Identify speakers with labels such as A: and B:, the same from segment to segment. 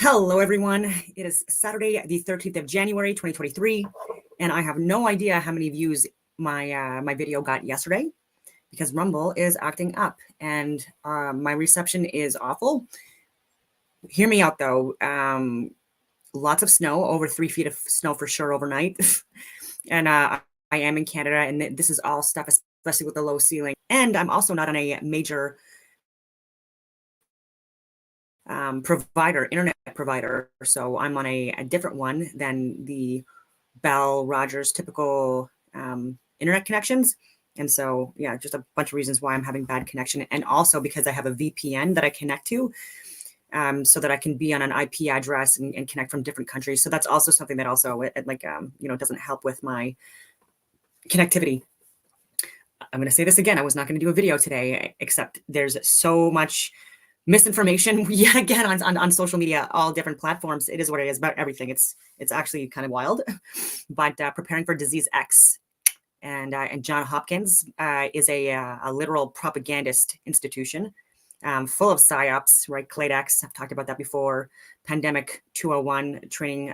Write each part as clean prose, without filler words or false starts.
A: Hello, everyone. It is Saturday, the 13th of January, 2023, and I have no idea how many views my video got yesterday because Rumble is acting up and my reception is awful. Hear me out, though. Lots of snow, over 3 feet of snow for sure overnight, and I am in Canada, and this is all stuff, especially with the low ceiling. And I'm also not on a major internet provider. So I'm on a different one than the Bell Rogers typical internet connections. And so, yeah, just a bunch of reasons why I'm having bad connection. And also because I have a VPN that I connect to so that I can be on an IP address and connect from different countries. So that's also something that also doesn't help with my connectivity. I'm going to say this again. I was not going to do a video today, except there's so much misinformation yet again on social media, all different platforms. It is what it is about everything. It's actually kind of wild. But preparing for disease X, and Johns Hopkins is a literal propagandist institution full of psyops, right? CLADEX, I've talked about that before. Pandemic 201, training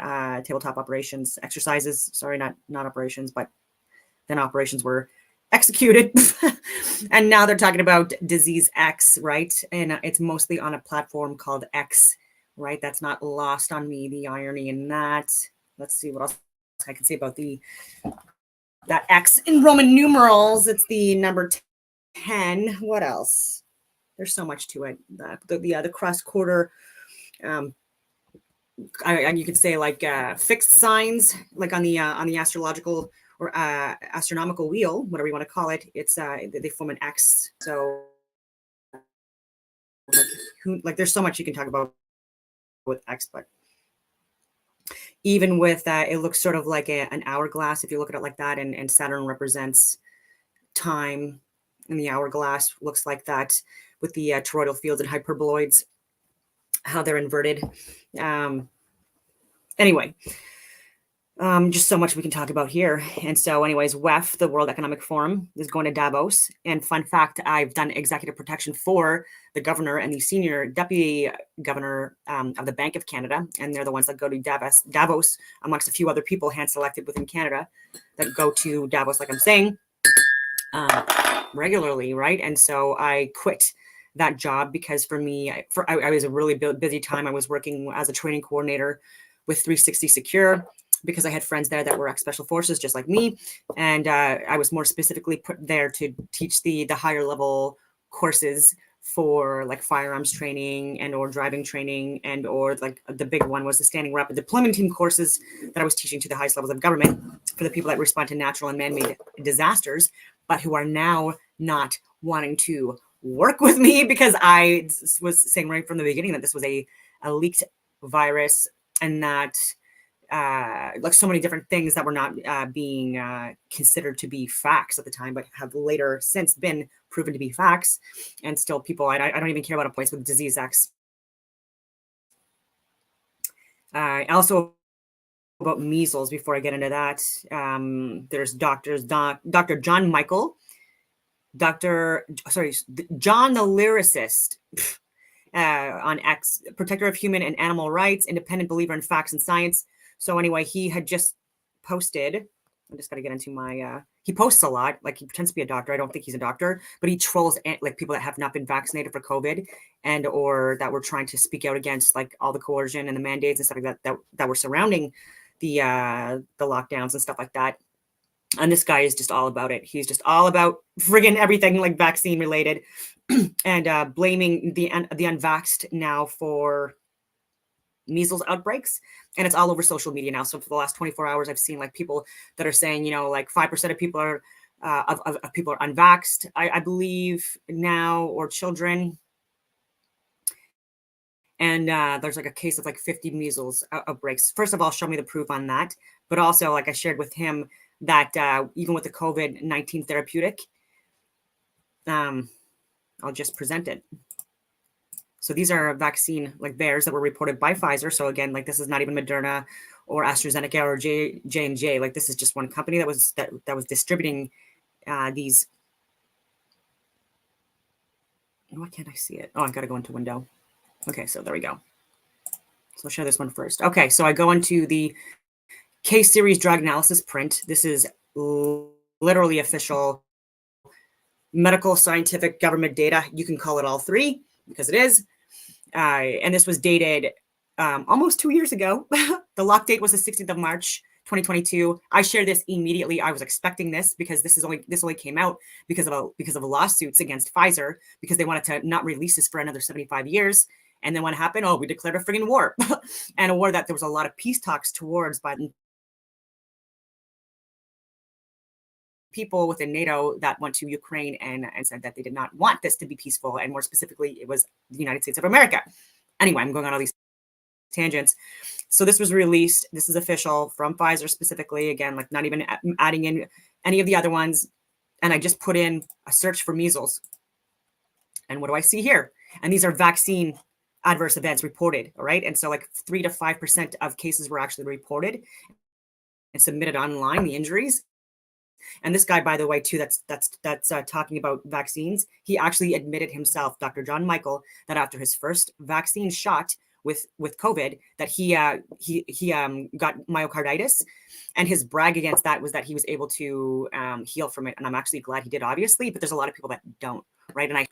A: tabletop operations exercises. Sorry, not operations, but then operations were executed. And now they're talking about disease X, right? And it's mostly on a platform called X, right? That's not lost on me, the irony in that. Let's see what else I can say about that X in Roman numerals. It's the number 10. What else? There's so much to it. The cross-quarter, you could say like fixed signs, like on the astrological or astronomical wheel, whatever you want to call it. It's they form an X. So there's so much you can talk about with X, but even with it looks sort of like an hourglass if you look at it like that, and Saturn represents time, and the hourglass looks like that with the toroidal fields and hyperboloids, how they're inverted. Anyway, just so much we can talk about here. And so anyways, WEF, the World Economic Forum, is going to Davos. And fun fact, I've done executive protection for the governor and the senior deputy governor of the Bank of Canada. And they're the ones that go to Davos, amongst a few other people hand-selected within Canada that go to Davos, like I'm saying, regularly, right? And so I quit that job because for me, I was a really busy time. I was working as a training coordinator with 360 Secure, because I had friends there that were ex-special forces, just like me. And I was more specifically put there to teach the higher level courses for like firearms training and or driving training, and or like the big one was the standing rapid deployment team courses that I was teaching to the highest levels of government for the people that respond to natural and man-made disasters, but who are now not wanting to work with me because I was saying right from the beginning that this was a leaked virus, and that like so many different things that were not being considered to be facts at the time, but have later since been proven to be facts. And still people, I don't even care about a place with disease X. Also about measles, before I get into that, there's Dr. John Michael, John the lyricist, on X, protector of human and animal rights, independent believer in facts and science. So anyway, he had just posted, I'm just going to get into my, he posts a lot, like he pretends to be a doctor. I don't think he's a doctor, but he trolls like people that have not been vaccinated for COVID and or that were trying to speak out against like all the coercion and the mandates and stuff like that were surrounding the lockdowns and stuff like that. And this guy is just all about it. He's just all about friggin' everything like vaccine related and blaming the unvaxxed now for measles outbreaks. And it's all over social media now. So for the last 24 hours, I've seen like people that are saying, like 5% of people are of people are unvaxxed, I believe now, or children. And there's like a case of like 50 measles outbreaks. First of all, show me the proof on that. But also, like I shared with him, that even with the COVID-19 therapeutic, I'll just present it. So these are vaccine like VAERs that were reported by Pfizer. So again, like this is not even Moderna or AstraZeneca or J&J. Like this is just one company that was distributing these. Why can't I see it? Oh, I got to go into window. Okay, so there we go. So I'll show this one first. Okay, so I go into the case series drug analysis print. This is literally official medical, scientific, government data. You can call it all three because it is. And this was dated almost 2 years ago. The lock date was the 16th of March, 2022. I shared this immediately. I was expecting this because this only came out because of lawsuits against Pfizer because they wanted to not release this for another 75 years. And then what happened? Oh, we declared a friggin' war, and a war that there was a lot of peace talks towards by people within NATO that went to Ukraine and said that they did not want this to be peaceful. And more specifically, it was the United States of America. Anyway, I'm going on all these tangents. So this was released. This is official from Pfizer specifically. Again, like not even adding in any of the other ones. And I just put in a search for measles. And what do I see here? And these are vaccine adverse events reported, all right? And so like 3 to 5% of cases were actually reported and submitted online, the injuries. And this guy, by the way, too, that's talking about vaccines. He actually admitted himself, Dr. John Michael, that after his first vaccine shot with COVID, that he got myocarditis, and his brag against that was that he was able to heal from it. And I'm actually glad he did, obviously, but there's a lot of people that don't, right? And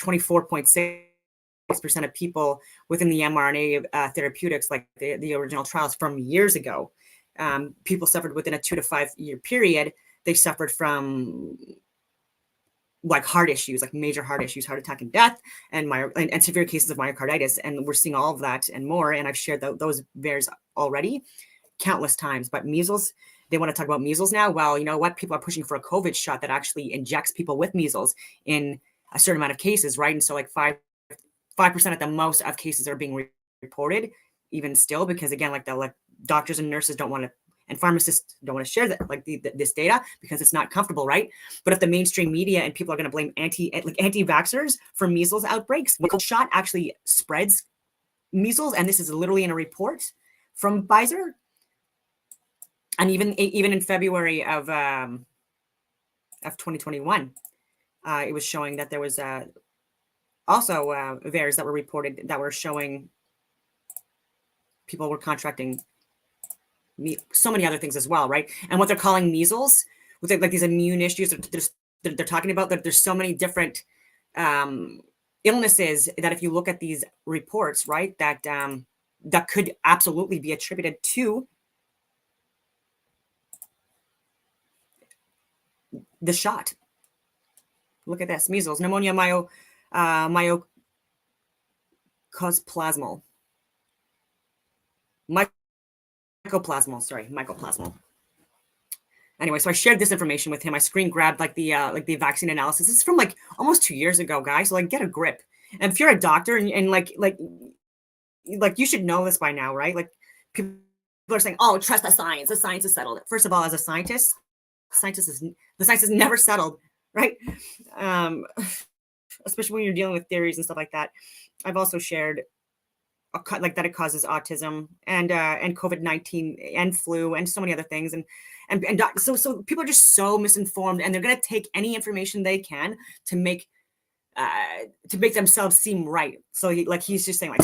A: 24.6% of people within the mRNA therapeutics, like the original trials from years ago, people suffered within a 2 to 5 year period. They suffered from like heart issues, like major heart issues, heart attack and death, and severe cases of myocarditis. And we're seeing all of that and more. And I've shared those VAERs already countless times. But measles, they want to talk about measles now. Well, you know what? People are pushing for a COVID shot that actually injects people with measles in a certain amount of cases, right? And so like 5% at the most of cases are being reported, even still, because again, like doctors and nurses don't want to, and pharmacists don't want to share that, like this data, because it's not comfortable, right? But if the mainstream media and people are going to blame anti-vaxxers for measles outbreaks, when the shot actually spreads measles, and this is literally in a report from Pfizer, and even in February of 2021, it was showing that there was also VAERs that were reported that were showing people were contracting so many other things as well, right? And what they're calling measles, with like these immune issues, they're talking about that there's so many different illnesses that if you look at these reports, right, that that could absolutely be attributed to the shot. Look at this: measles, pneumonia, mycoplasmal. Mycoplasmal. Anyway, so I shared this information with him. I screen grabbed like the vaccine analysis. This is from like almost 2 years ago, guys. So like, get a grip. And if you're a doctor and like you should know this by now, right? Like people are saying, "Oh, trust the science. The science is settled." First of all, as a scientist, the science is never settled, right? Especially when you're dealing with theories and stuff like that. I've also shared like that it causes autism and COVID-19 and flu and so many other things, so people are just so misinformed, and they're going to take any information they can to make themselves seem right. So he's just saying like,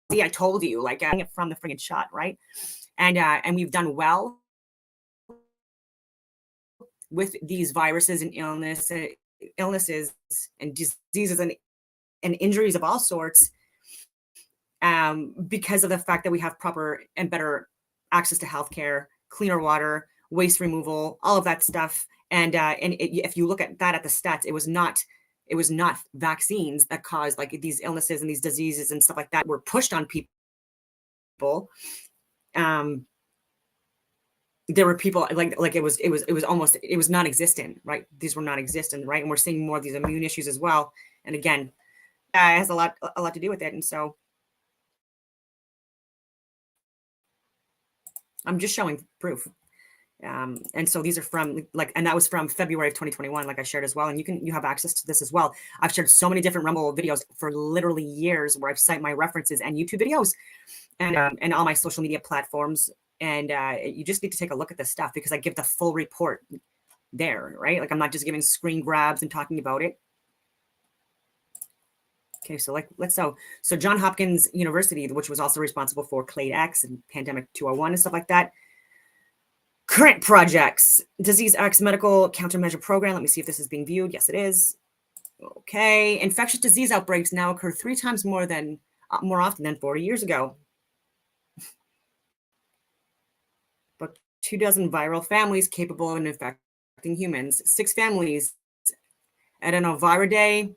A: "See, I told you," like getting it from the friggin' shot, right? And we've done well with these viruses and illnesses and diseases and injuries of all sorts, because of the fact that we have proper and better access to healthcare, cleaner water, waste removal, all of that stuff. If you look at that at the stats, it was not vaccines that caused like these illnesses and these diseases and stuff like that were pushed on people. There were people like it was non-existent, right? These were non-existent, right? And we're seeing more of these immune issues as well. And again, it has a lot to do with it. And so I'm just showing proof. And so these are from and that was from February of 2021, like I shared as well. And you have access to this as well. I've shared so many different Rumble videos for literally years where I've cite my references and YouTube videos and all my social media platforms. And you just need to take a look at this stuff because I give the full report there, right? Like I'm not just giving screen grabs and talking about it. Okay, so so John Hopkins University, which was also responsible for Clade X and Pandemic 201 and stuff like that. Current projects, Disease X Medical Countermeasure Program. Let me see if this is being viewed. Yes, it is. Okay, infectious disease outbreaks now occur 3 times more often than 40 years ago. But 24 viral families capable of infecting humans. 6 families: Adenoviridae,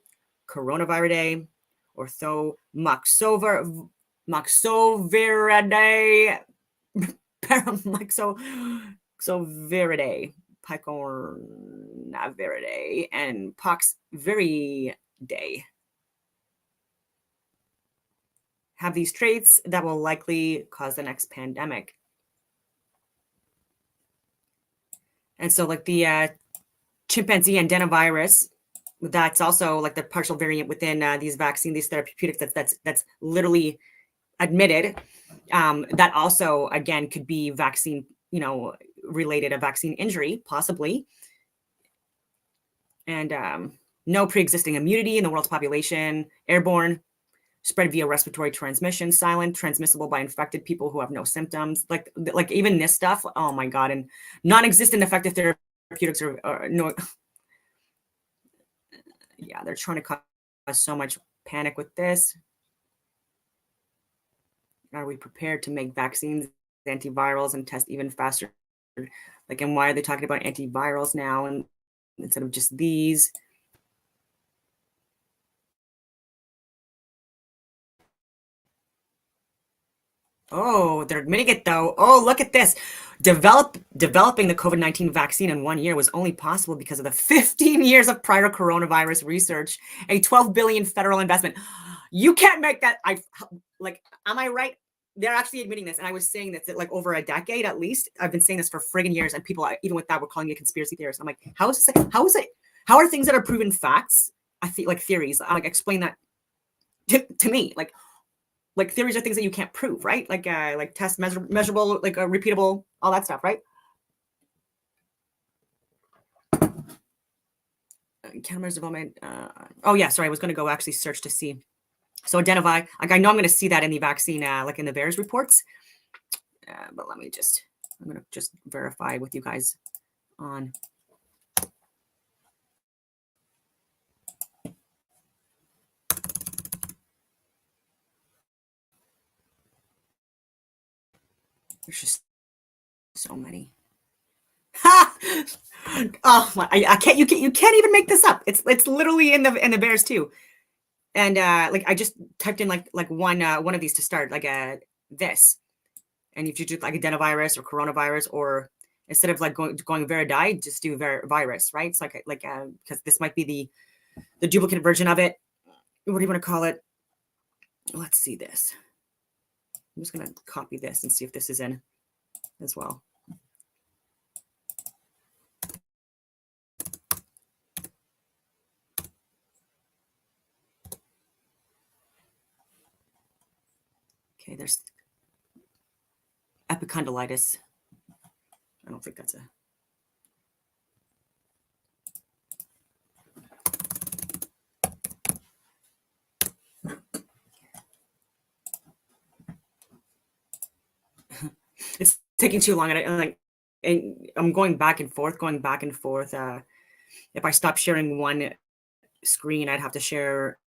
A: Coronaviridae, Orthomyxoviridae, Paramyxoviridae, Picornaviridae, and Poxviridae have these traits that will likely cause the next pandemic. And so like the chimpanzee adenovirus, that's also like the partial variant within these therapeutics that's literally admitted, that also again could be vaccine, related, a vaccine injury possibly. And no pre-existing immunity in the world's population, airborne, spread via respiratory transmission, silent, transmissible by infected people who have no symptoms. Like even this stuff, oh my God, and non-existent effective therapeutics are no. Yeah, they're trying to cause so much panic with this. Are we prepared to make vaccines, antivirals, and test even faster? Like, and why are they talking about antivirals now and instead of just these? Oh, they're admitting it though. Oh, look at this. Developing the COVID-19 vaccine in 1 year was only possible because of the 15 years of prior coronavirus research, a 12 billion federal investment. You can't make that. Am I right? They're actually admitting this. And I was saying this like over a decade at least. I've been saying this for friggin' years. And people, even with that, were calling me a conspiracy theorist. I'm like, how is it? How are things that are proven facts? I feel like theories. I'm like, explain that to me. Like theories are things that you can't prove, right? Like test, measurable, like repeatable, all that stuff, right? Countermeasures development. Oh yeah, sorry, I was going to go actually search to see. So identify, like I know I'm going to see that in the vaccine, like in the VAERS reports. But I'm going to just verify with you guys on. There's just so many. Oh my, I can't. You can't even make this up. It's literally in the VAERS too. And like I just typed in like one of these to start, like this. And if you do like adenovirus or coronavirus, or instead of like going viridae, just do virus, right? It's like because this might be the duplicate version of it. What do you want to call it? Let's see this. I'm just gonna copy this and see if this is in as well. Okay, there's epicondylitis. I don't think that's a. It's taking too long, and I'm going back and forth. If I stop sharing one screen, I'd have to share.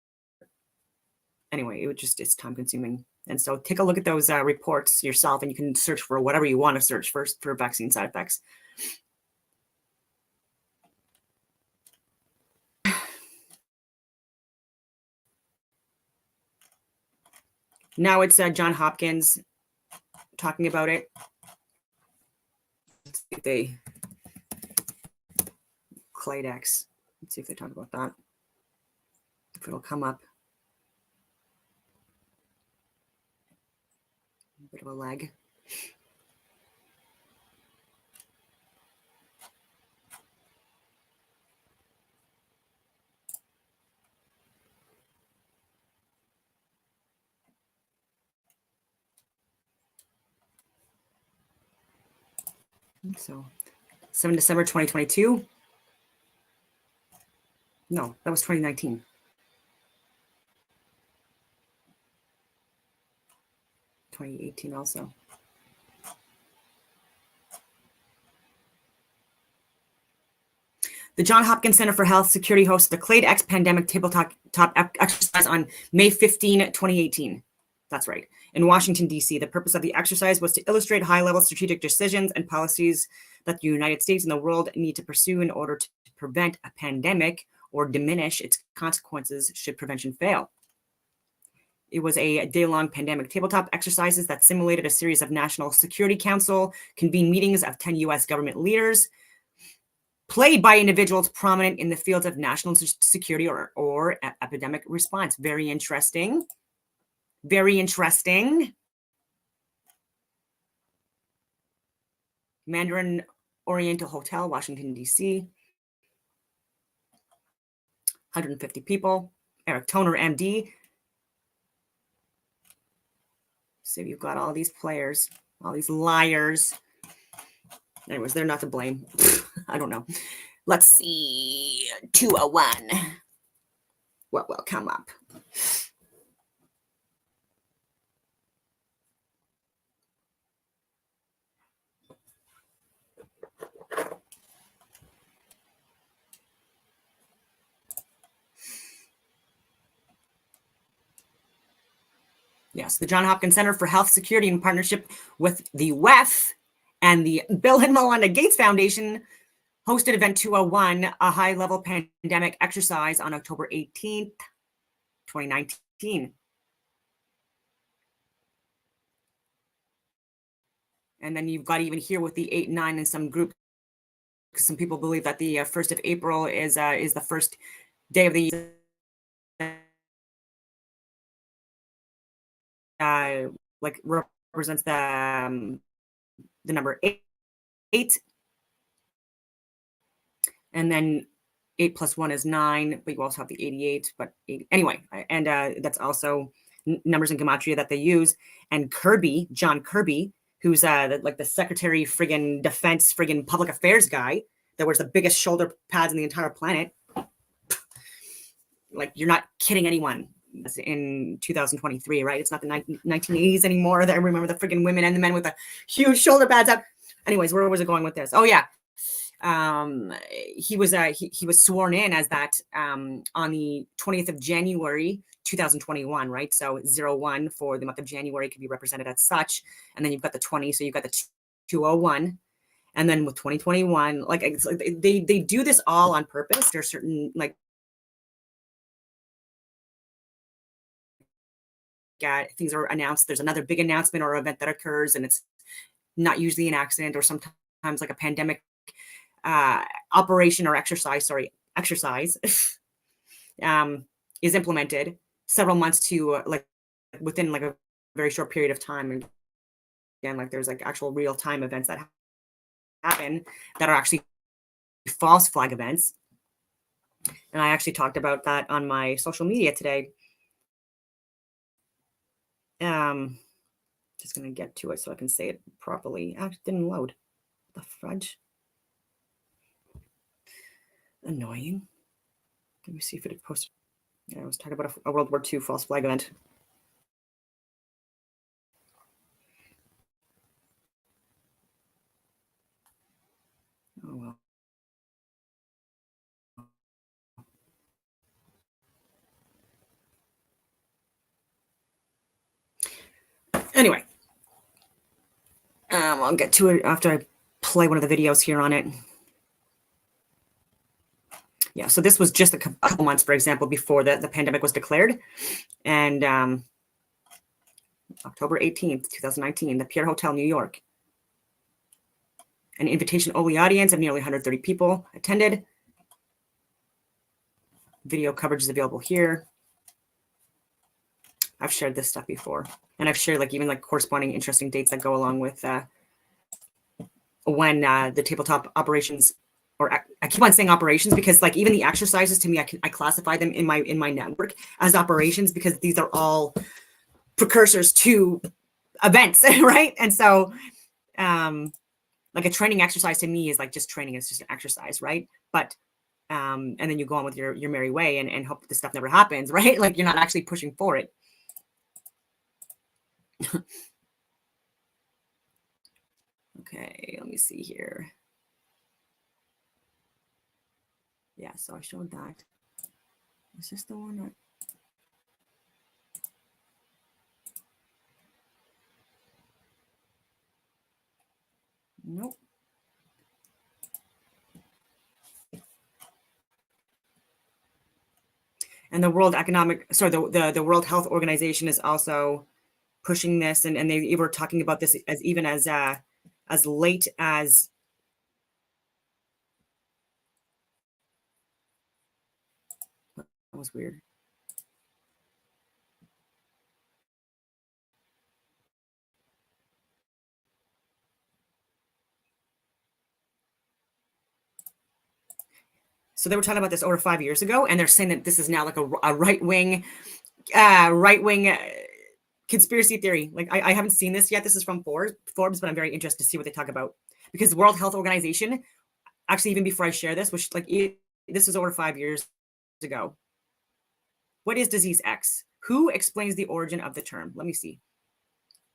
A: Anyway, it's time consuming. And so take a look at those reports yourself, and you can search for whatever you want to search for vaccine side effects. Now it's John Hopkins talking about it. Let's see if they Cladex. Let's see if they talk about that. If it'll come up. A bit of a lag. So 7 December 2022. No, that was 2019. 2018 also. The Johns Hopkins Center for Health Security hosted the Clade X Pandemic Tabletop exercise on May 15, 2018. That's right. In Washington, D.C., the purpose of the exercise was to illustrate high-level strategic decisions and policies that the United States and the world need to pursue in order to prevent a pandemic or diminish its consequences should prevention fail. It was a day-long pandemic tabletop exercises that simulated a series of National Security Council convened meetings of 10 U.S. government leaders, played by individuals prominent in the fields of national security or epidemic response. Very interesting. Very interesting. Mandarin Oriental Hotel, Washington, D.C. 150 people. Eric Toner, MD. So you've got all these players, all these liars. Anyways, they're not to blame. I don't know. Let's see. 201. What will come up? Yes, the Johns Hopkins Center for Health Security, in partnership with the WEF and the Bill and Melinda Gates Foundation, hosted Event 201, a high-level pandemic exercise on October 18th, 2019. And then you've got even here with the 8 and 9 in some groups, because some people believe that the 1st of April is the first day of the year. Like represents the number 8, and then 8 plus 1 is 9, but you also have the 88. But anyway, and that's also numbers in gematria that they use. And John Kirby, who's like the Secretary friggin' Defense friggin' Public Affairs guy that wears the biggest shoulder pads in the entire planet. Like, you're not kidding anyone. In 2023, right? It's not the 1980s anymore. That I remember the freaking women and the men with the huge shoulder pads up. Anyways, where was it going with this? Oh yeah, he was sworn in as that on the 20th of January 2021, right? So 01 for the month of January could be represented as such, and then you've got the 20, so you've got the 201, and then with 2021, like it's like they do this all on purpose. There's certain like things are announced. There's another big announcement or event that occurs, and it's not usually an accident or sometimes like a pandemic operation or exercise is implemented several months to like within like a very short period of time. And again, like there's like actual real time events that happen that are actually false flag events. And I actually talked about that on my social media today. Just gonna get to it so I can say it properly. It didn't load. The fudge. Annoying. Let me see if it posted. Yeah, I was talking about a World War II false flag event. Oh well. Anyway, I'll get to it after I play one of the videos here on it. Yeah, so this was just a couple months, for example, before the pandemic was declared. And October 18th, 2019, the Pierre Hotel, New York. An invitation-only audience of nearly 130 people attended. Video coverage is available here. I've shared this stuff before. And I've shared like even like corresponding interesting dates that go along with when the tabletop operations, or I keep on saying operations because like even the exercises to me, I classify them in my network as operations because these are all precursors to events, right? And so like a training exercise to me is like just training. It's just an exercise, right? But and then you go on with your merry way and hope this stuff never happens, right? Like you're not actually pushing for it. Okay, let me see here. Yeah, so I showed that. Is this the one that... Nope. And the World World Health Organization is also pushing this, and they were talking about this as even as late as... That was weird. So they were talking about this over 5 years ago, and they're saying that this is now like a right-wing conspiracy theory. Like I haven't seen this yet. This is from Forbes, but I'm very interested to see what they talk about, because the World Health Organization, actually, even before I share this, which this is over 5 years ago. What is disease X? Who explains the origin of the term? Let me see.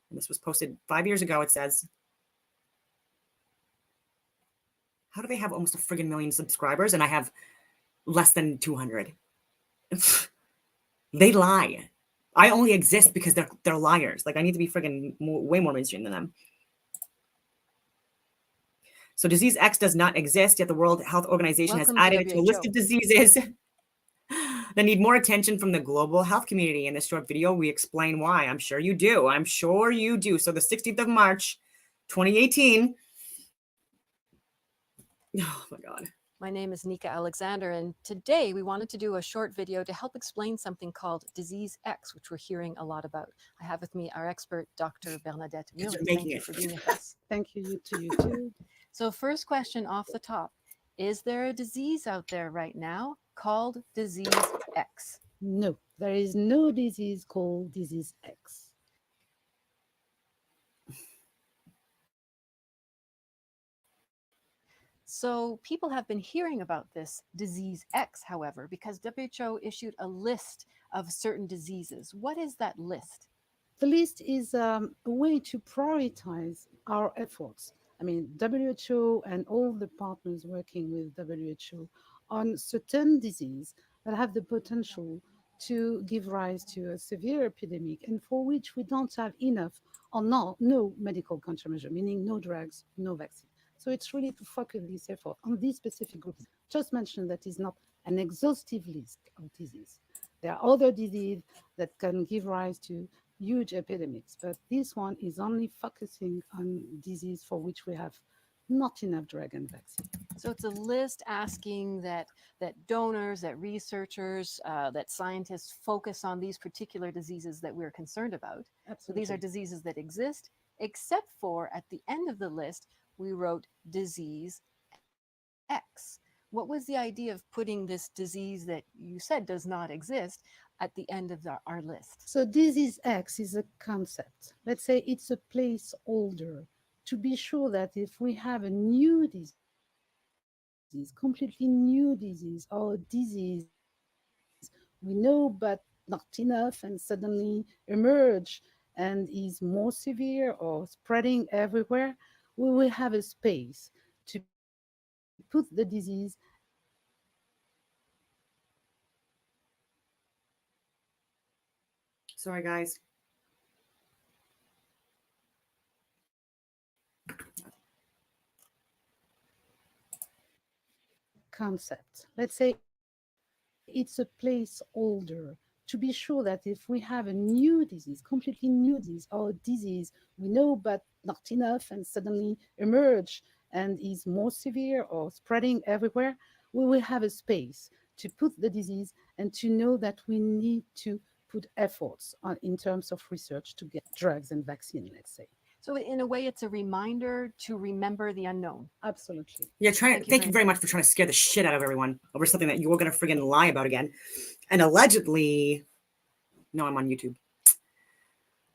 A: And this was posted 5 years ago. It says, how do they have almost a friggin' million subscribers and I have less than 200? They lie. I only exist because they're liars. Like, I need to be friggin' way more mainstream than them. So disease X does not exist, yet the World Health Organization has added it to a list of diseases that need more attention from the global health community. In this short video, we explain why. I'm sure you do. I'm sure you do. So the 16th of March, 2018. Oh my God.
B: My name is Nika Alexander, and today we wanted to do a short video to help explain something called disease X, which we're hearing a lot about. I have with me our expert, Dr. Bernadette Muir. Thank you for being with us.
C: Thank you, you too.
B: So first question off the top, is there a disease out there right now called disease X?
C: No, there is no disease called disease X.
B: So people have been hearing about this disease X, however, because WHO issued a list of certain diseases. What is that list?
C: The list is a way to prioritize our efforts. I mean, WHO and all the partners working with WHO on certain diseases that have the potential to give rise to a severe epidemic and for which we don't have enough or no medical countermeasure, meaning no drugs, no vaccine. So it's really to focus this effort on these specific groups. Just mention that is not an exhaustive list of disease. There are other diseases that can give rise to huge epidemics, but this one is only focusing on disease for which we have not enough drug and vaccine.
B: So it's a list asking that donors, that researchers, that scientists focus on these particular diseases that we're concerned about.
C: Absolutely.
B: So these are diseases that exist, except for at the end of the list, we wrote disease X. What was the idea of putting this disease that you said does not exist at the end of our list?
C: So disease X is a concept. Let's say it's a placeholder to be sure that if we have a new disease, completely new disease, or disease we know but not enough and suddenly emerge and is more severe or spreading everywhere, we will have a space to put the disease.
A: Sorry, guys.
C: Concept. Let's say it's a placeholder to be sure that if we have a new disease, completely new disease, or disease we know but not enough and suddenly emerge and is more severe or spreading everywhere, we will have a space to put the disease and to know that we need to put efforts on, in terms of research to get drugs and vaccine, let's say.
B: So in a way, it's a reminder to remember the unknown.
C: Absolutely.
A: Yeah, thank you very much for trying to scare the shit out of everyone over something that you were going to friggin' lie about again. And allegedly, no, I'm on YouTube.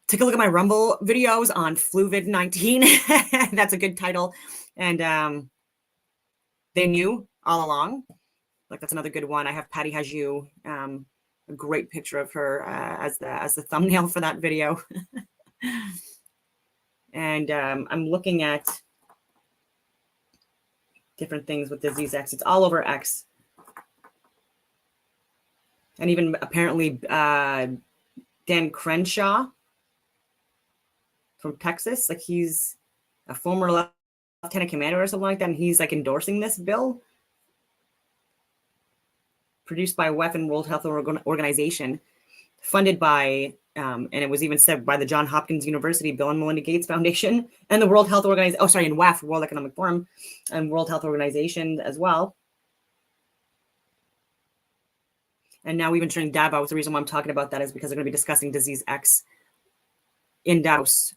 A: Take a look at my Rumble videos on Fluvid-19. That's a good title. And they knew all along. Like, that's another good one. I have Patty Hajou, a great picture of her as the thumbnail for that video. And I'm looking at different things with disease X. It's all over X. And even apparently Dan Crenshaw from Texas, like he's a former lieutenant commander or something like that, and he's like endorsing this bill produced by WEF and World Health Organization, funded by, and it was even said by the Johns Hopkins University Bill and Melinda Gates Foundation and the World Health Organization, and WEF, World Economic Forum, and World Health Organization as well. And now even during Davos, the reason why I'm talking about that is because they're going to be discussing disease X in Davos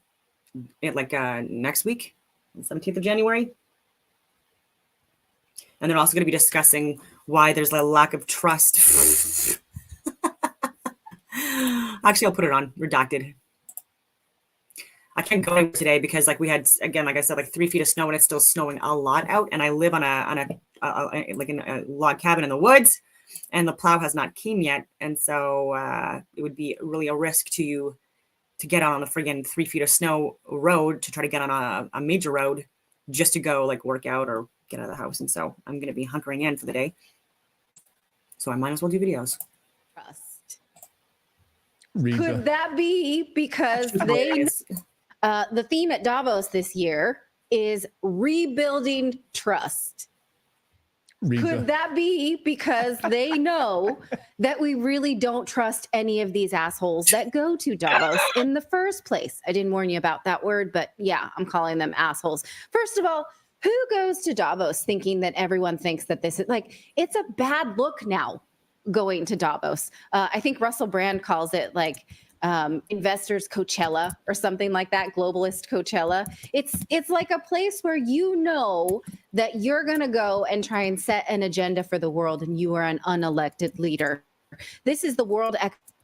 A: next week, the 17th of January. And they're also going to be discussing why there's a lack of trust. Actually, I'll put it on redacted. I can't go today because we had, again, like I said, 3 feet of snow, and it's still snowing a lot out. And I live in a log cabin in the woods, and the plow has not came yet. And so it would be really a risk to get on a friggin' 3 feet of snow road to try to get on a major road just to go work out or get out of the house. And so I'm going to be hunkering in for the day. So I might as well do videos.
D: Trust. Could that be because the theme at Davos this year is rebuilding trust? Could that be because they know that we really don't trust any of these assholes that go to Davos in the first place? I didn't warn you about that word, but yeah, I'm calling them assholes. First of all, who goes to Davos thinking that everyone thinks that this is it's a bad look now going to Davos. I think Russell Brand calls it investors Coachella or something like that, globalist Coachella. It's like a place where you know that you're going to go and try and set an agenda for the world, and you are an unelected leader. This is the World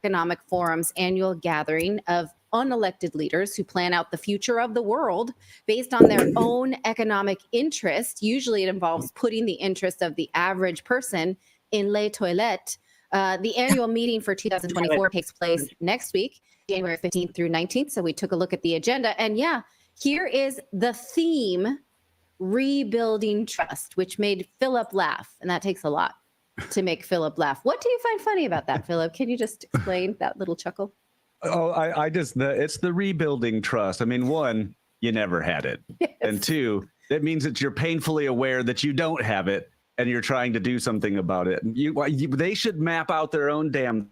D: Economic Forum's annual gathering of unelected leaders who plan out the future of the world based on their own economic interest. Usually it involves putting the interest of the average person in les toilettes. The annual meeting for 2024 takes place next week, January 15th through 19th. So we took a look at the agenda, and yeah, here is the theme: rebuilding trust, which made Philip laugh. And that takes a lot to make Philip laugh. What do you find funny about that, Philip? Can you just explain that little chuckle?
E: Oh, it's the rebuilding trust. I mean, one, you never had it. Yes. And two, that means that you're painfully aware that you don't have it, and you're trying to do something about it. They should map out their own damn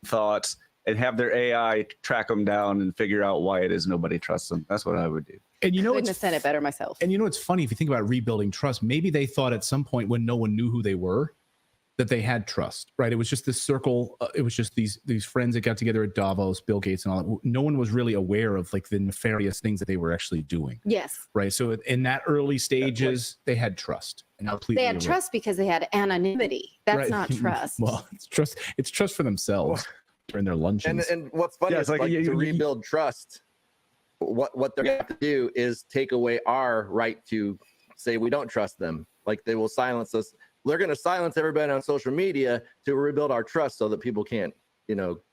E: thoughts and have their AI track them down and figure out why it is nobody trusts them. That's what I would do.
D: And I couldn't have said it better myself.
F: And it's funny if you think about rebuilding trust. Maybe they thought at some point when no one knew who they were, that they had trust, right? It was just this circle. It was just these friends that got together at Davos, Bill Gates and all that. No one was really aware of the nefarious things that they were actually doing.
D: Yes.
F: Right. So in that early stages, they had trust.
D: They had trust because they had anonymity. That's not trust.
F: Well, it's trust. It's trust for themselves during their luncheons.
G: And what's funny is to rebuild trust, what they're going to have to do is take away our right to say we don't trust them. They will silence us. They're going to silence everybody on social media to rebuild our trust so that people can't,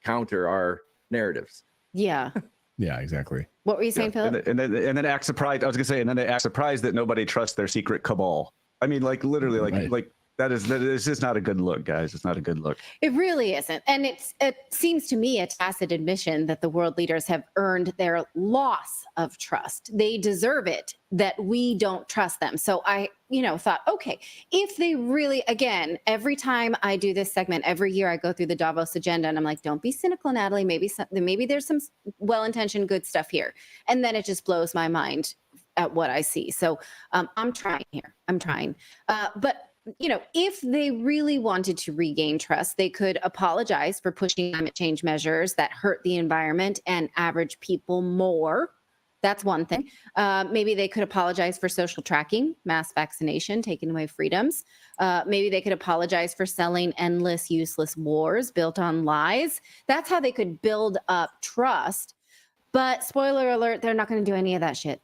G: counter our narratives.
D: Yeah.
F: Yeah, exactly.
D: What were you saying, Philip?
E: And then act surprised. I was going to say, and then they act surprised that nobody trusts their secret cabal. I mean, literally,
F: right.
E: that is just not a good look, guys. It's not a good look.
D: It really isn't. And it seems to me a tacit admission that the world leaders have earned their loss of trust. They deserve it that we don't trust them. So I, thought, okay, if they really, again, every time I do this segment, every year I go through the Davos agenda and I'm like, don't be cynical, Natalie. Maybe there's some well-intentioned good stuff here. And then it just blows my mind at what I see. So I'm trying here. I'm trying. But if they really wanted to regain trust, they could apologize for pushing climate change measures that hurt the environment and average people more. That's one thing. Maybe they could apologize for social tracking, mass vaccination, taking away freedoms. Maybe they could apologize for selling endless, useless wars built on lies. That's how they could build up trust. But spoiler alert, they're not going to do any of that shit.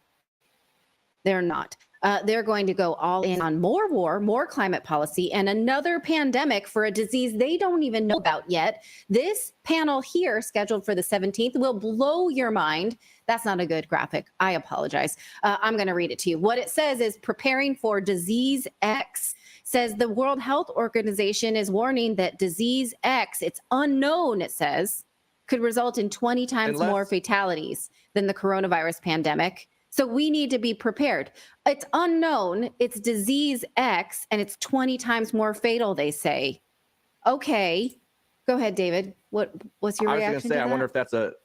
D: They're not. They're going to go all in on more war, more climate policy, and another pandemic for a disease they don't even know about yet. This panel here, scheduled for the 17th, will blow your mind. That's not a good graphic. I apologize. I'm going to read it to you. What it says is preparing for disease X. Says the World Health Organization is warning that disease X, it's unknown, it says, could result in 20 times more fatalities than the coronavirus pandemic. So we need to be prepared. It's unknown, it's disease X, and it's 20 times more fatal, they say. Okay, go ahead, David. What's your reaction?
G: I was going to say, I wonder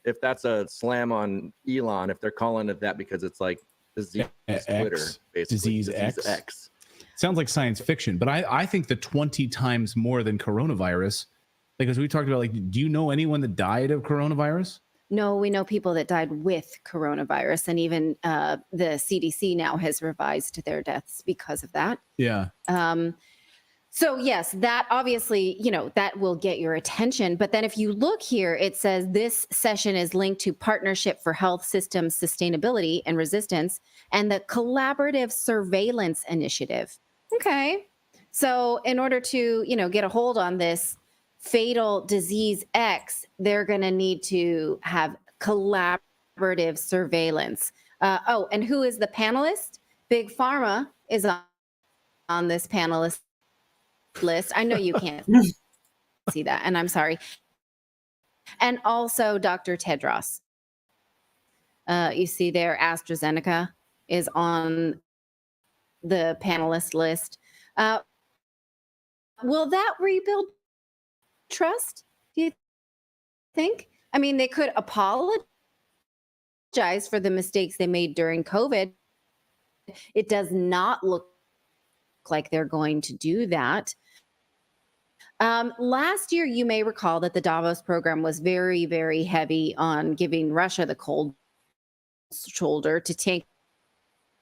G: if that's a slam on Elon, if they're calling it that because it's like disease Twitter, basically.
F: Disease X. Sounds like science fiction, but I think the 20 times more than coronavirus, because we talked about, like, do you know anyone that died of coronavirus?
D: No, we know people that died with coronavirus, and even the CDC now has revised their deaths because of that.
F: Yeah.
D: So yes, that obviously, that will get your attention. But then if you look here, it says this session is linked to Partnership for Health Systems Sustainability and Resistance and the Collaborative Surveillance Initiative. Okay. So in order to, get a hold on this fatal disease X, they're going to need to have collaborative surveillance. And who is the panelist? Big Pharma is on this panelist list. I know you can't see that, and I'm sorry. And also Dr. Tedros. You see there, AstraZeneca is on the panelist list. Will that rebuild trust, do you think? I mean, they could apologize for the mistakes they made during COVID. It does not look like they're going to do that. Last year, you may recall that the Davos program was very, very heavy on giving Russia the cold shoulder to tank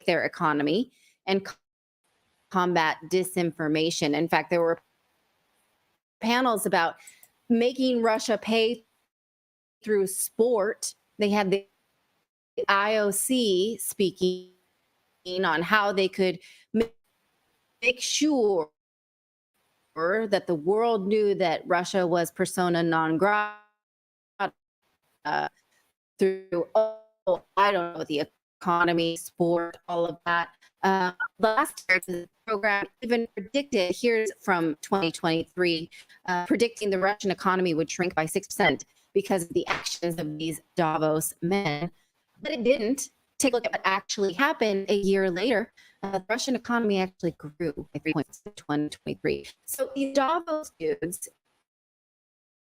D: their economy and combat disinformation. In fact, there were panels about making Russia pay through sport. They had the IOC speaking on how they could make sure that the world knew that Russia was persona non grata through, I don't know, the economy, sport, all of that. Last year, the program even predicted, here's from 2023, predicting the Russian economy would shrink by 6% because of the actions of these Davos men. But it didn't. Take a look at what actually happened a year later. The Russian economy actually grew by 3 points in 2023. So these Davos dudes,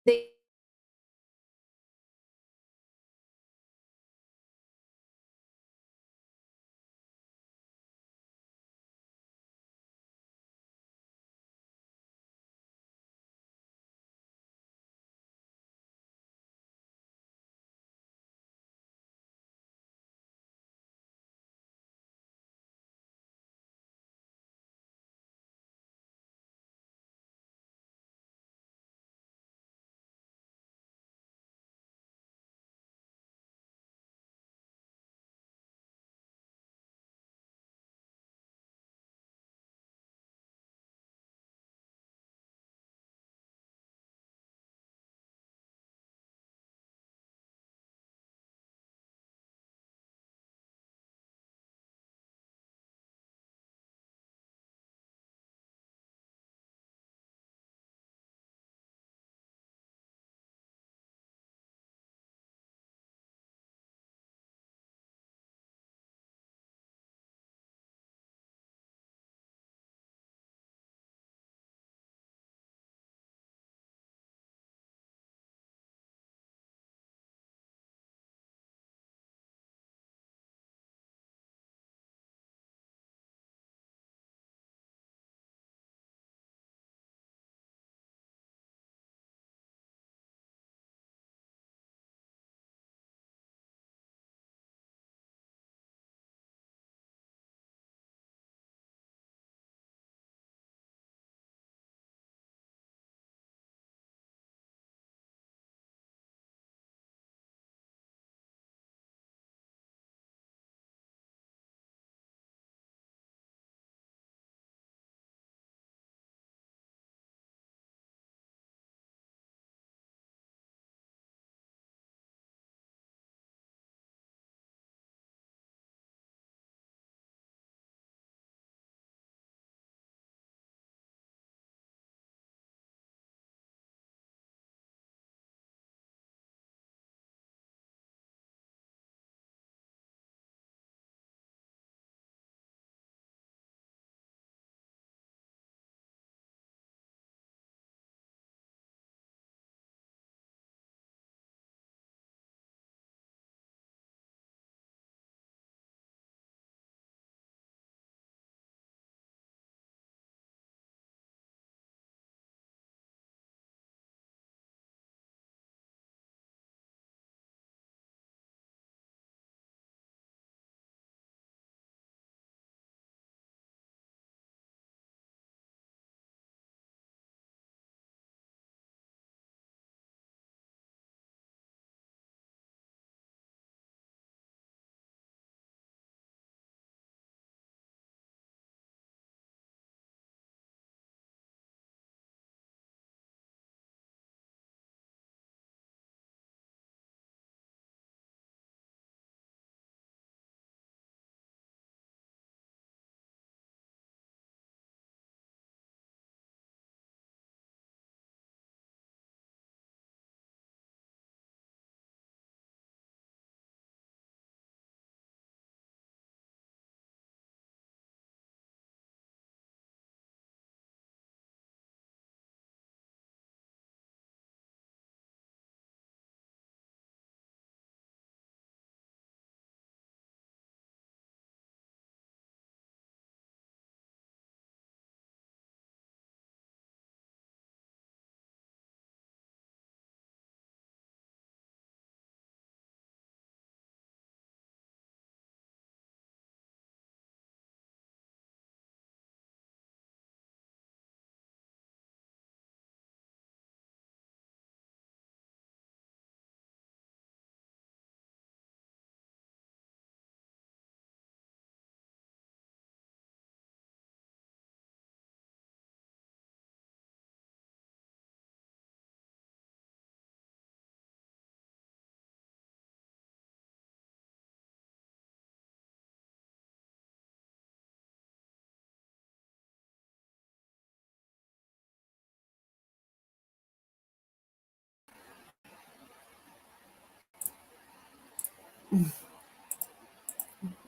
D: they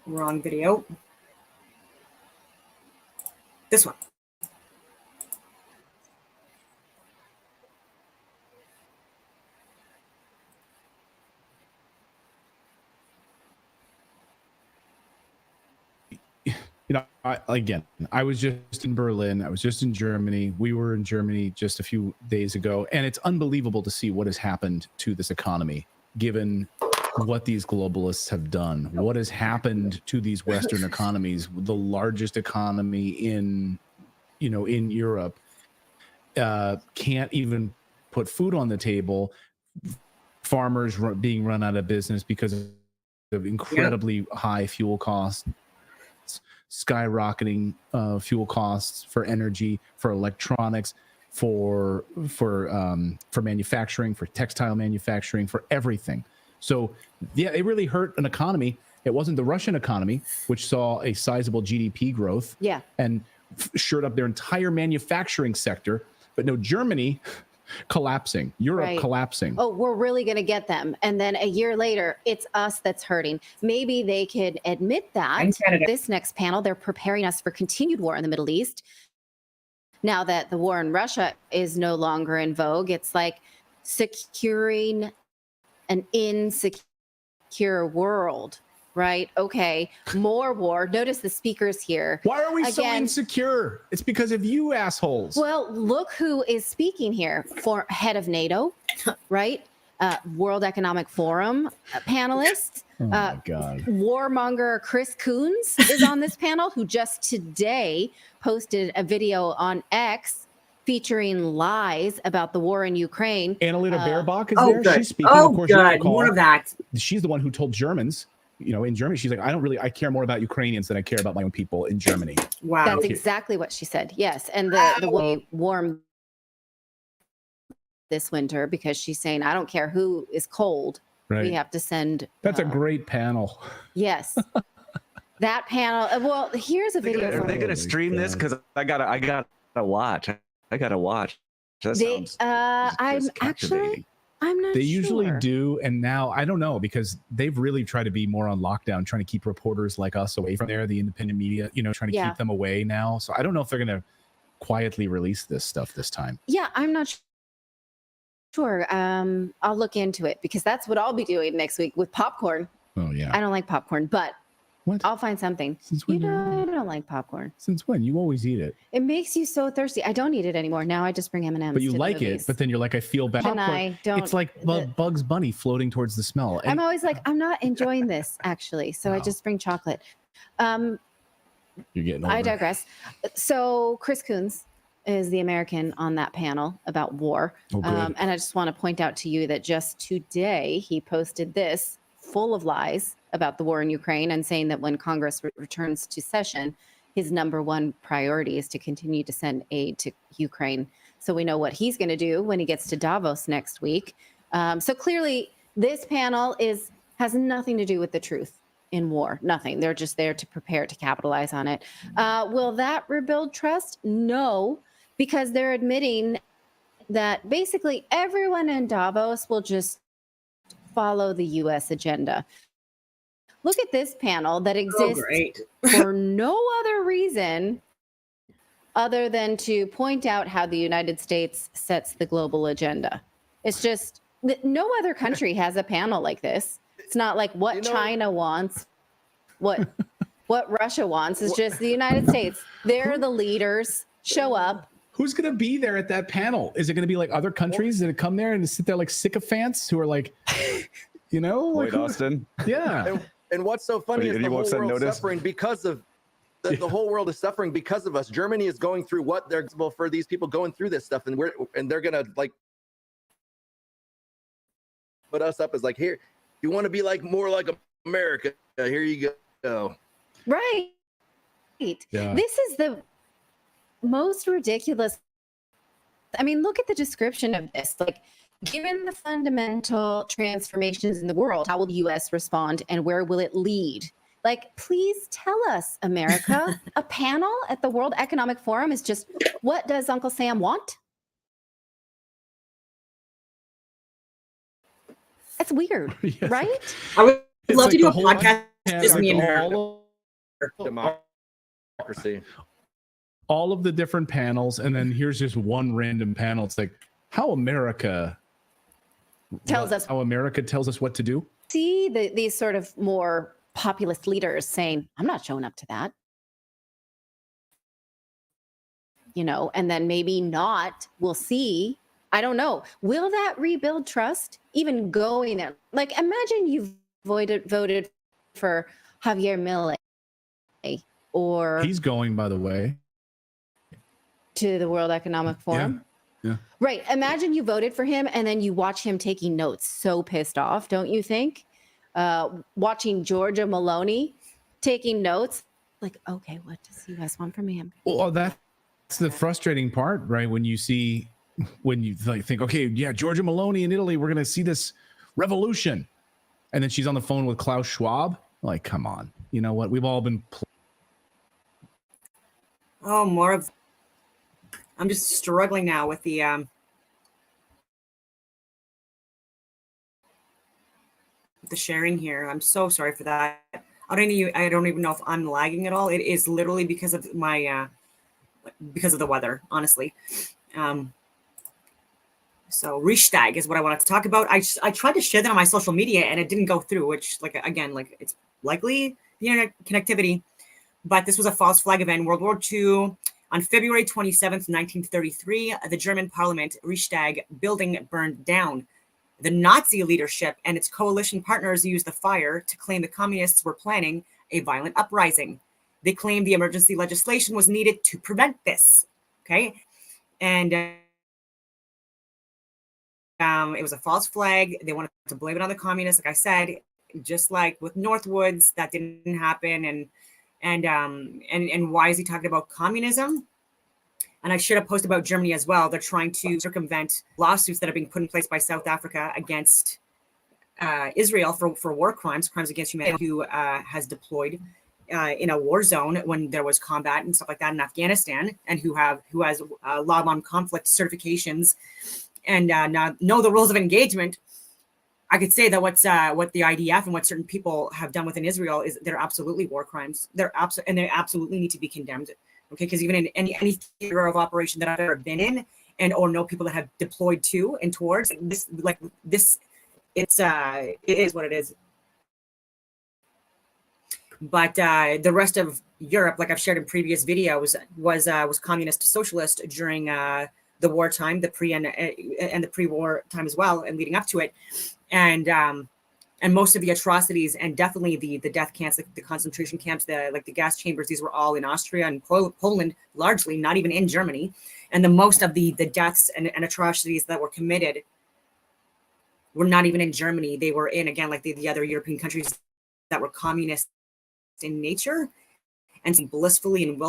A: Wrong video. This one.
F: I was just in Berlin. I was just in Germany. We were in Germany just a few days ago. And it's unbelievable to see what has happened to this economy, given what these globalists have done. What has happened to these Western economies, the largest economy in Europe, can't even put food on the table. Farmers being run out of business because of incredibly high fuel costs. Skyrocketing fuel costs for energy, for electronics, for manufacturing, for textile manufacturing, for everything. So yeah, it really hurt an economy. It wasn't the Russian economy, which saw a sizable GDP growth and shored up their entire manufacturing sector. But no, Germany collapsing, Europe collapsing.
D: Oh, we're really going to get them. And then a year later, it's us that's hurting. Maybe they could admit that. This next panel, they're preparing us for continued war in the Middle East. Now that the war in Russia is no longer in vogue, it's like securing an insecure world. Right. Okay. More war. Notice the speakers here.
F: Why are we so insecure? It's because of you assholes.
D: Well, look who is speaking here. For head of NATO, right? World Economic Forum panelist.
F: Oh my God.
D: Warmonger Chris Coons is on this panel, who just today posted a video on X featuring lies about the war in Ukraine.
F: Annalena Baerbock is there.
A: Good.
F: She's speaking. Of course,
A: good. More of that.
F: She's the one who told Germans, in Germany, she's like, I care more about Ukrainians than I care about my own people in Germany.
A: Wow.
D: That's exactly what she said. Yes. And the way warm this winter, because she's saying, I don't care who is cold.
F: Right.
D: We have to send.
F: That's a great panel.
D: Yes. That panel. Well, here's a video.
E: Are they going to stream this? Because I gotta watch. I gotta watch. That sounds
D: I'm not
F: They
D: sure.
F: usually do. And now I don't know, because they've really tried to be more on lockdown, trying to keep reporters like us away from there, the independent media, trying to keep them away now. So I don't know if they're going to quietly release this stuff this time.
D: Yeah, I'm not sure. I'll look into it, because that's what I'll be doing next week with popcorn.
F: Oh, yeah.
D: I don't like popcorn, but
F: What?
D: I'll find something.
F: Since when?
D: I don't like popcorn.
F: Since when? You always eat it.
D: It makes you so thirsty. I don't eat it anymore. Now I just bring M&Ms.
F: But you
D: to the
F: like
D: movies.
F: it, but then you're like, I feel bad.
D: And I don't.
F: It's like Bugs Bunny floating towards the smell.
D: I'm always like, I'm not enjoying this, actually. So I just bring chocolate.
F: You're getting older.
D: I digress. So Chris Coons is the American on that panel about war.
F: Oh, good.
D: And I just want to point out to you that just today he posted this full of lies about the war in Ukraine, and saying that when Congress returns to session, his number one priority is to continue to send aid to Ukraine. So we know what he's going to do when he gets to Davos next week. So clearly this panel has nothing to do with the truth in war. Nothing. They're just there to prepare to capitalize on it. Will that rebuild trust? No, because they're admitting that basically everyone in Davos will just follow the U.S. agenda. Look at this panel that exists for no other reason other than to point out how the United States sets the global agenda. It's just no other country has a panel like this. It's not like what China wants, what Russia wants. It's just the United States. They're the leaders. Show up.
F: Who's going to be there at that panel? Is it going to be like other countries that come there and sit there like sycophants who are like,
E: Lloyd Austin?
F: Yeah.
G: And what's so funny is the whole world suffering because of the whole world is suffering because of us. Germany is going through what they're for these people going through this stuff, and they're gonna like put us up as like, here, you want to be like more like America? Here you go.
D: Right.
F: Yeah.
D: This is the most ridiculous. I mean, look at the description of this. Like, given the fundamental transformations in the world, how will the U.S. respond, and where will it lead? Like, please tell us, America. A panel at the World Economic Forum is just, what does Uncle Sam want? That's weird,
F: Yes.
D: right?
A: I was love to do a
F: the whole
A: podcast,
F: pan-
A: just
F: like
A: me and her.
G: Democracy.
F: all of the different panels, and then here's just one random panel. It's like how America tells us what to do.
D: See these sort of more populist leaders saying, I'm not showing up to that. You know, and then maybe not, we'll see. I don't know. Will that rebuild trust even going there? Like, imagine you voted for Javier Milei, or
F: He's going, by the way,
D: to the World Economic Forum.
F: Yeah.
D: Right. Imagine you voted for him and then you watch him taking notes. So pissed off, don't you think? Watching Georgia Maloney taking notes. Like, okay, what does you guys want from him?
F: Well, that's the frustrating part, right? When you like think, okay, yeah, Georgia Maloney in Italy, we're going to see this revolution. And then she's on the phone with Klaus Schwab. Like, come on. You know what? We've all been.
A: Oh, more of. I'm just struggling now with the sharing here. I'm so sorry for that. I don't even know if I'm lagging at all. It is literally because of my because of the weather, honestly. So Reichstag is what I wanted to talk about. I tried to share that on my social media and it didn't go through, which like it's likely the internet connectivity. But this was a false flag event. World War II. On February 27th, 1933, the German parliament Reichstag building burned down. The Nazi leadership and its coalition partners used the fire to claim the communists were planning a violent uprising. They claimed the emergency legislation was needed to prevent this. Okay. And it was a false flag. They wanted to blame it on the communists. Like I said, just like with Northwoods, that didn't happen. And why is he talking about communism? And I should have posted about Germany as well. They're trying to circumvent lawsuits that are being put in place by South Africa against Israel for war crimes against humanity, who has deployed in a war zone when there was combat and stuff like that in Afghanistan, and who has law on conflict certifications and now know the rules of engagement. I could say that what the IDF and what certain people have done within Israel is they're absolutely war crimes. They absolutely need to be condemned. Okay, because even in any theater of operation that I've ever been in, and or know people that have deployed to and towards this, it is what it is. But the rest of Europe, like I've shared in previous videos, was communist socialist during the wartime, the pre and the pre-war time as well, and leading up to it. And most of the atrocities and definitely the death camps, the concentration camps, the gas chambers, these were all in Austria and Poland, largely, not even in Germany. And the most of the deaths and atrocities that were committed were not even in Germany. They were in, again, like the other European countries that were communist in nature and blissfully and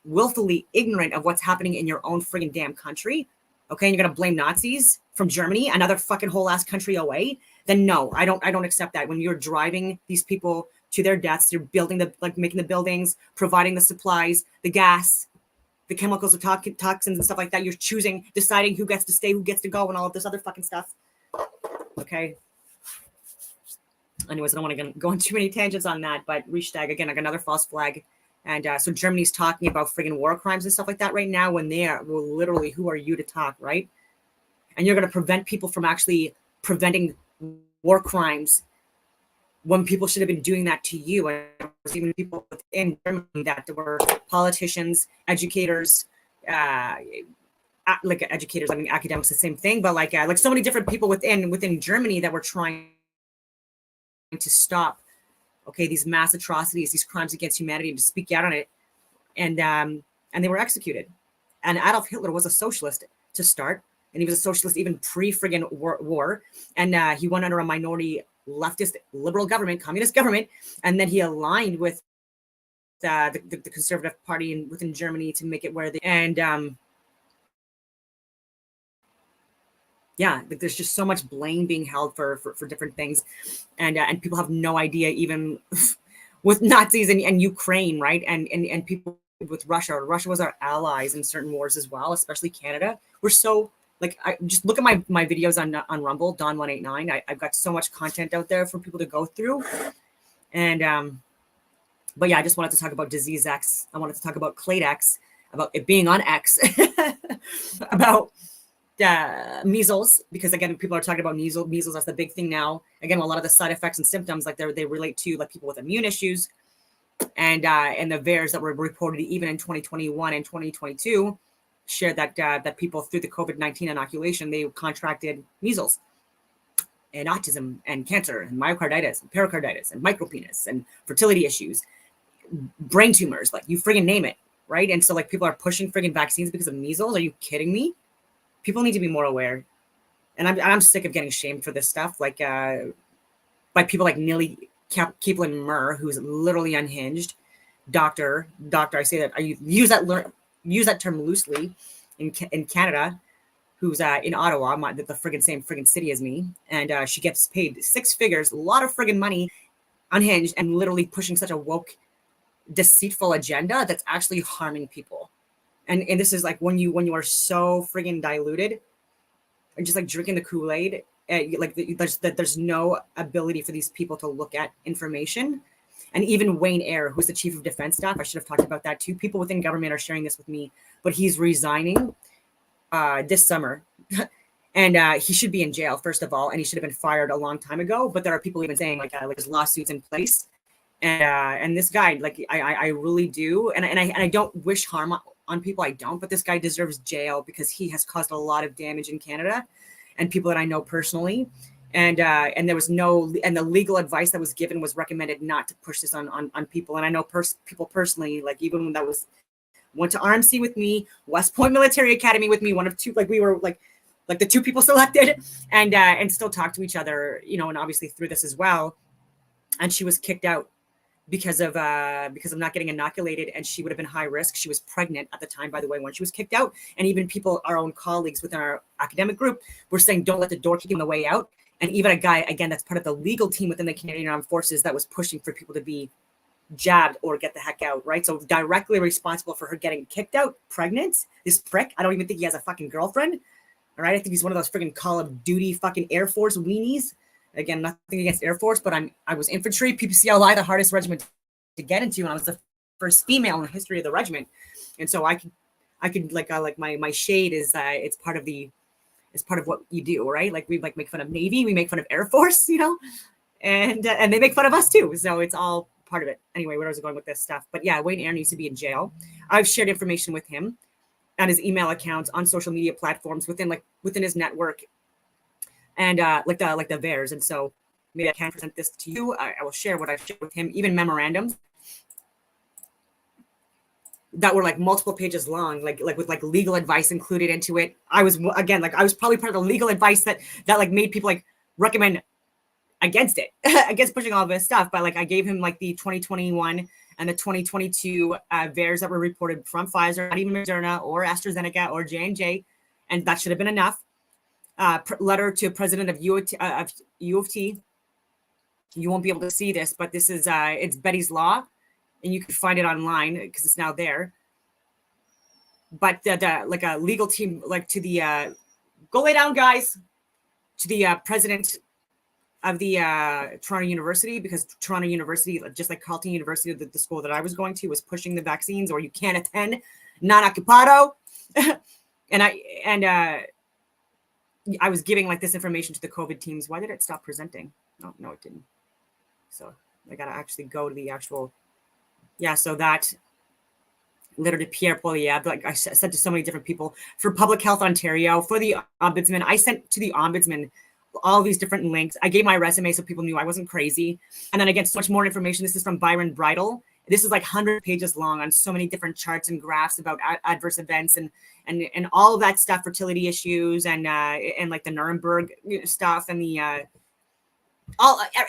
A: willfully ignorant of what's happening in your own friggin' damn country. Okay, and you're gonna blame Nazis from Germany, another fucking whole ass country away. Then no, I don't accept that. When you're driving these people to their deaths, you're building making the buildings, providing the supplies, the gas, the chemicals, the toxins and stuff like that. You're deciding who gets to stay, who gets to go, and all of this other fucking stuff. Okay. Anyways, I don't want to go on too many tangents on that, but Reichstag, again, like another false flag. And so Germany's talking about friggin' war crimes and stuff like that right now, when they are, well, literally, who are you to talk, right? And you're going to prevent people from actually preventing war crimes when people should have been doing that to you. And there was even people within Germany that were politicians, educators, like educators, I mean, academics, the same thing, but like so many different people within Germany that were trying to stop, okay, these mass atrocities, these crimes against humanity, and to speak out on it, and they were executed. And Adolf Hitler was a socialist to start, and he was a socialist even pre-friggin' war, and he went under a minority leftist liberal government, communist government, and then he aligned with the conservative party within Germany to make it where they yeah, there's just so much blame being held for different things, and people have no idea, even with Nazis and Ukraine, right? And people with Russia. Russia was our allies in certain wars as well, especially Canada. We're so like I just look at my videos on Rumble, Don189. I've got so much content out there for people to go through. And but yeah, I just wanted to talk about disease X. I wanted to talk about Clade X, about it being on X, about measles, because again, people are talking about measles. Measles is the big thing now. Again, a lot of the side effects and symptoms, like they relate to like people with immune issues, and the VAERs that were reported even in 2021 and 2022 shared that people through the COVID-19 inoculation, they contracted measles and autism and cancer and myocarditis and pericarditis and micropenis and fertility issues, brain tumors, like you friggin' name it, right? And so like people are pushing friggin' vaccines because of measles. Are you kidding me? People need to be more aware. And I'm sick of getting shamed for this stuff, like by people like Nilly Kaplan Murr, who's literally unhinged. Doctor, I say that I use that term loosely in Canada, who's in Ottawa, the friggin' same friggin' city as me, and she gets paid 6 figures, a lot of friggin' money, unhinged, and literally pushing such a woke, deceitful agenda that's actually harming people. And this is like when you are so friggin' diluted, and just like drinking the Kool-Aid, like there's no ability for these people to look at information. And even Wayne Eyre, who's the chief of defense staff, I should have talked about that too. People within government are sharing this with me, but he's resigning this summer. And he should be in jail, first of all, and he should have been fired a long time ago. But there are people even saying like his lawsuits in place. And this guy, like I really do, and I don't wish harm on people. I don't, but this guy deserves jail because he has caused a lot of damage in Canada, and people that I know personally. And there was and the legal advice that was given was recommended not to push this on people. And I know people personally, like even when that went to RMC with me, West Point Military Academy with me, one of two, like we were like the 2 people selected, and still talk to each other, you know, and obviously through this as well. And she was kicked out because of not getting inoculated, and she would have been high risk. She was pregnant at the time, by the way, when she was kicked out. And even people, our own colleagues within our academic group, were saying, don't let the door kick you on the way out. And even a guy, again, that's part of the legal team within the Canadian Armed Forces that was pushing for people to be jabbed or get the heck out, right? So directly responsible for her getting kicked out, pregnant, this prick. I don't even think he has a fucking girlfriend, all right? I think he's one of those freaking Call of Duty fucking Air Force weenies. Again, nothing against Air Force, but I was infantry, PPCLI, the hardest regiment to get into, and I was the first female in the history of the regiment. And so I could like my shade is it's part of what you do, right? Like we like make fun of Navy, we make fun of Air Force, you know, and they make fun of us too. So it's all part of it. Anyway, where was I going with this stuff? But yeah, Wayne Eyre needs to be in jail. I've shared information with him on his email accounts, on social media platforms, within his network, and like the VAERs. And so maybe I can present this to you. I will share what I've shared with him, even memorandums that were like multiple pages long, like with like legal advice included into it. I was probably part of the legal advice that like made people like recommend against it, against pushing all this stuff. But like I gave him like the 2021 and the 2022 VAERs that were reported from Pfizer, not even Moderna or AstraZeneca or J&J, and that should have been enough. Letter to president of U of T. You won't be able to see this, but this is it's Betty's Law, and you can find it online because it's now there. But the like a legal team, like to the go lay down, guys, to the president of the Toronto University, because Toronto University, just like Carleton University, the school that I was going to, was pushing the vaccines, or you can't attend, non-occupado. and I was giving like this information to the COVID teams. Why did it stop presenting? No, it didn't. So I got to actually go to the actual, yeah. So that letter to Pierre Poilievre, like I sent to so many different people. For Public Health Ontario, for the Ombudsman, I sent to the Ombudsman all these different links. I gave my resume so people knew I wasn't crazy. And then I get so much more information. This is from Byron Bridle. This is like 100 pages long on so many different charts and graphs about adverse events and all of that stuff, fertility issues and like the Nuremberg stuff and the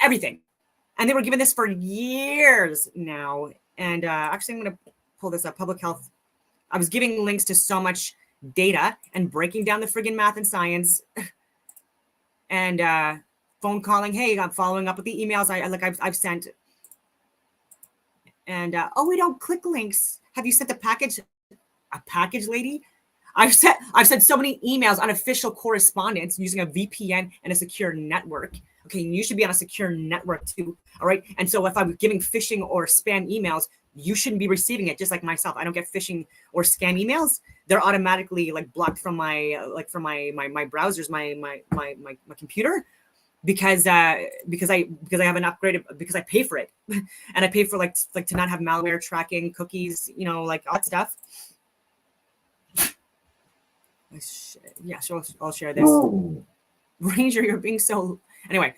A: everything. And they were given this for years now. And actually, I'm going to pull this up. Public health. I was giving links to so much data and breaking down the friggin' math and science. And phone calling, hey, I'm following up with the emails I've sent. And we don't click links. Have you sent the package? A package, lady? I've sent so many emails, unofficial correspondence using a VPN and a secure network. Okay, you should be on a secure network too. All right. And so if I'm giving phishing or spam emails, you shouldn't be receiving it, just like myself. I don't get phishing or scam emails. They're automatically like blocked from my my browsers, my computer, because I have an upgraded, because I pay for it. And I pay for like to not have malware tracking, cookies, you know, like all that stuff. Yeah, so I'll share this. Ranger, you're being so anyway.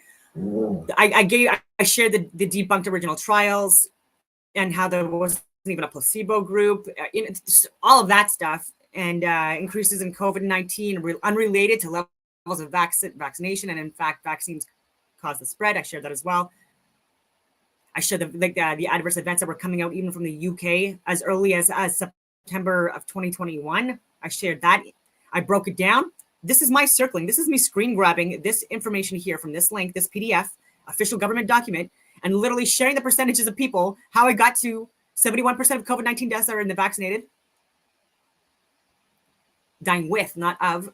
A: I shared the debunked original trials and how there wasn't even a placebo group, all of that stuff, and increases in COVID-19 unrelated to levels of vaccination, and in fact, vaccines cause the spread. I shared that as well. I shared the adverse events that were coming out even from the UK as early as September of 2021. I shared that. I broke it down. This is my circling. This is me screen grabbing this information here from this link, this PDF, official government document, and literally sharing the percentages of people, how I got to 71% of COVID-19 deaths are in the vaccinated. Dying with, not of.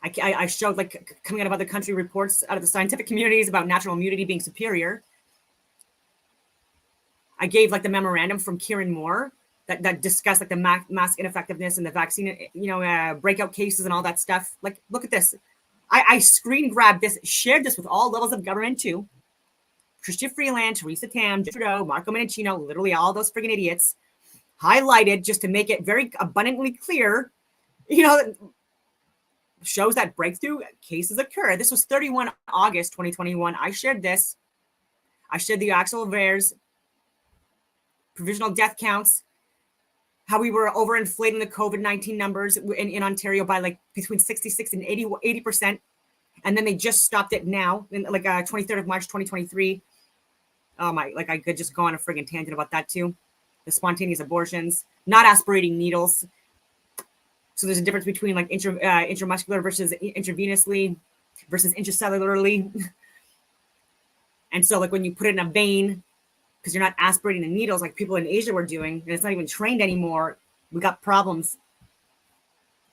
A: I showed like coming out of other country reports out of the scientific communities about natural immunity being superior. I gave like the memorandum from Kieran Moore that discussed like the mask ineffectiveness and the vaccine, you know, breakout cases and all that stuff. Like, look at this. I screen grabbed this, shared this with all levels of government too. Chrystia Freeland, Theresa Tam, Trudeau, Marco Mendicino, literally all those friggin' idiots, highlighted just to make it very abundantly clear, you know, shows that breakthrough cases occur. This was 31 August 2021. I shared this. I shared the actual VAERs, provisional death counts, how we were overinflating the COVID-19 numbers in Ontario by like between 66 and 80%. And then they just stopped it now, in like 23rd of March, 2023. Oh my, like I could just go on a friggin' tangent about that too. The spontaneous abortions, not aspirating needles. So there's a difference between like intramuscular versus intravenously versus intracellularly. And so like when you put it in a vein, because you're not aspirating the needles like people in Asia were doing, and it's not even trained anymore, we got problems.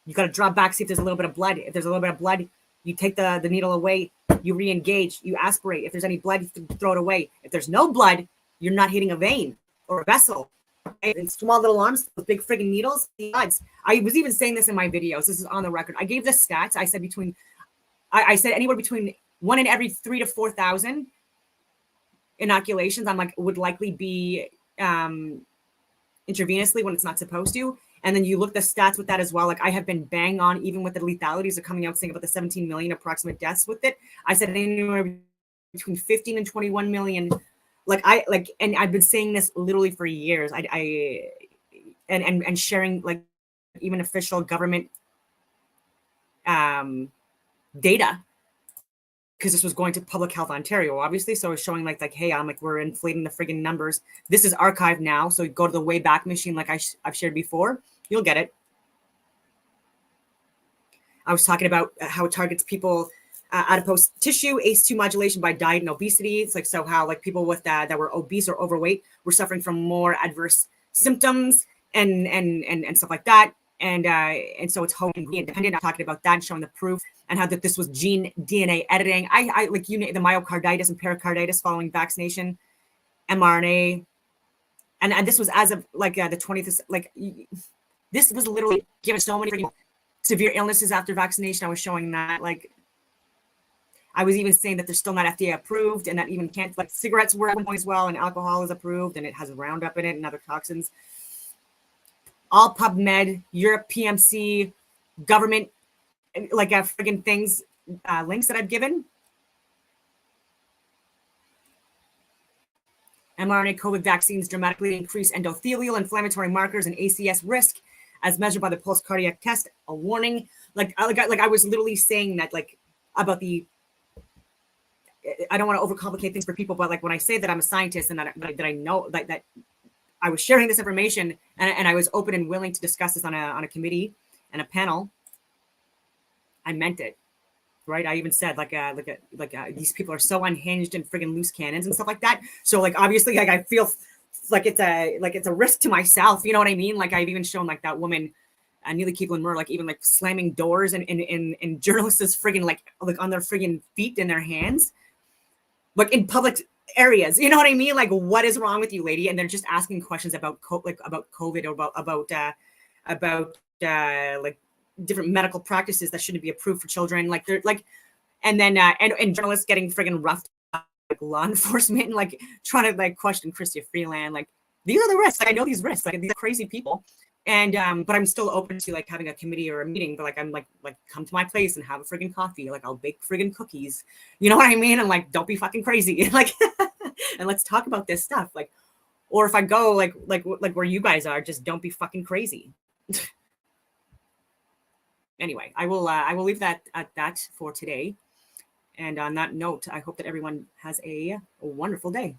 A: You got to drop back, see if there's a little bit of blood. If there's a little bit of blood, you take the needle away, you re-engage, you aspirate. If there's any blood, you throw it away. If there's no blood, you're not hitting a vein or a vessel. Right? And small little arms with big friggin' needles, the odds. I was even saying this in my videos. This is on the record. I gave the stats. I said I said anywhere between 1 in every 3,000 to 4,000 inoculations, I'm like, would likely be intravenously when it's not supposed to. And then you look the stats with that as well. Like I have been bang on, even with the lethalities are coming out saying about the 17 million approximate deaths with it. I said anywhere between 15 and 21 million. And I've been saying this literally for years. And sharing like even official government data, because this was going to Public Health Ontario, obviously. So it's showing like, hey, I'm like, we're inflating the friggin' numbers. This is archived now. So go to the Wayback Machine like I've shared before. You'll get it. I was talking about how it targets people, adipose tissue, ACE2 modulation by diet and obesity. It's like, so how like people with that were obese or overweight were suffering from more adverse symptoms and stuff like that. And so it's home independent. I'm talking about that and showing the proof and how that this was gene DNA editing. I like the myocarditis and pericarditis following vaccination, mRNA, and this was as of like the 20th. Like this was literally given so many severe illnesses after vaccination. I was showing that, like I was even saying that they're still not FDA approved, and that even can't, like cigarettes were at one point as well, and alcohol is approved, and it has Roundup in it and other toxins. All PubMed, Europe, PMC, government, like friggin' things, links that I've given. mRNA COVID vaccines dramatically increase endothelial inflammatory markers and ACS risk as measured by the pulse cardiac test. A warning, like I was literally saying that, like about the. I don't want to overcomplicate things for people, but like when I say that I'm a scientist and that I know that I was sharing this information and I was open and willing to discuss this on a committee and a panel, I meant it, right? I even said like these people are so unhinged and friggin' loose cannons and stuff like that. So like obviously like I feel like it's a risk to myself. You know what I mean? Like I've even shown like that woman Neely Keeble Murr, like even like slamming doors and journalists friggin' like on their friggin' feet and their hands, like in public areas. You know what I mean? Like, what is wrong with you, lady? And they're just asking questions about about COVID or about like different medical practices that shouldn't be approved for children. Like they're like, and then and journalists getting friggin' roughed up, like law enforcement, and like trying to like question Chrystia Freeland. Like, these are the risks. Like, I know these risks. Like, these are crazy people. And but I'm still open to like having a committee or a meeting. But like, I'm like come to my place and have a friggin' coffee. Like, I'll bake friggin' cookies. You know what I mean? And like, don't be fucking crazy. Like, and let's talk about this stuff. Like, or if I go like where you guys are, just don't be fucking crazy. Anyway, I will leave that at that for today. And on that note, I hope that everyone has a wonderful day.